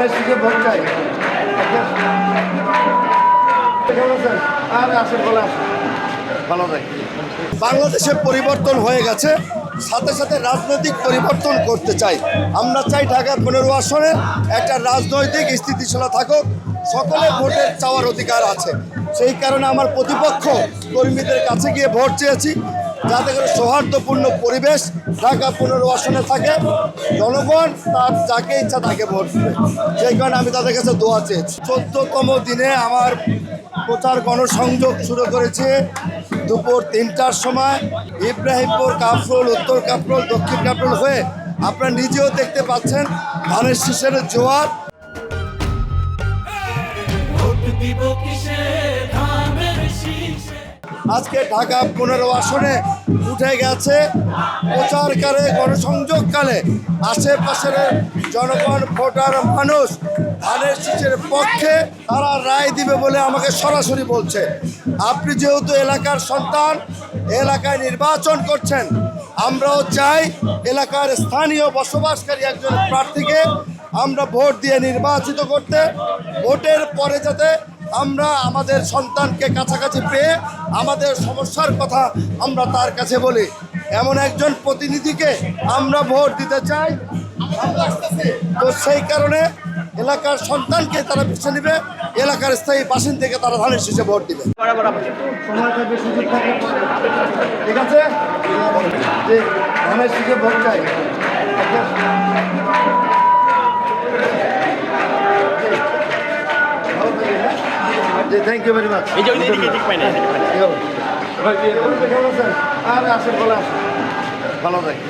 ধানের শীষে ভোট চাই। আর আসেন বলে আসেন, ভালো থাকে। বাংলাদেশে পরিবর্তন হয়ে গেছে, সাথে সাথে রাজনৈতিক পরিবর্তন করতে চাই। আমরা চাই ঢাকা 15 আসনে একটা রাজনৈতিক স্থিতিশীলতা থাকুক, সকলে ভোটের চাওয়ার অধিকার আছে। সেই কারণে আমার প্রতিপক্ষ কর্মীদের কাছে গিয়ে ভোট চেয়েছি, যাতে করে সৌহার্দ্যপূর্ণ পরিবেশ ঢাকা 15 আসনে থাকে। জনগণ তার যাকে ইচ্ছা তাকে ভোট দেবে, সেই কারণে আমি তাদের কাছে দোয়া চেয়েছি। 14তম দিনে আমার প্রচার গণসংযোগ শুরু করেছে দুপুর 3টার সময়। ইব্রাহিমপুর, কাফরুল, উত্তর কাফরুল, দক্ষিণ কাফরুল হয়ে আপনারা নিজেও দেখতে পাচ্ছেন ধানের শীষের জোয়ার। আজকে ঢাকা 15 আসনে উঠে গেছে। প্রচারকালে, গণসংযোগকালে আশেপাশের জনগণ, ভোটার মানুষ ধানের শীষের পক্ষে তারা রায় দিবে বলে আমাকে সরাসরি বলছে। আপনি যেহেতু এলাকার সন্তান, এলাকায় নির্বাচন করছেন, আমরাও চাই এলাকার স্থানীয় বসবাসকারী একজন প্রার্থীকে আমরা ভোট দিয়ে নির্বাচিত করতে। ভোটের পরে যাতে আমরা আমাদের সন্তানকে কাছাকাছি পেয়ে আমাদের সমস্যার কথা আমরা তার কাছে বলি, এমন একজন প্রতিনিধিকে আমরা ভোট দিতে চাই। তো সেই কারণে এলাকার সন্তানকে তারা বেছে নেবে, এলাকার স্থায়ী বাসিন্দাকে তারা ধানের শীষে ভোট দিবে। ঠিক আছে, যে ধানের শীষে ভোট চাই। Thank you very much. আর আসেন বলে আসেন, ভালো থাকে।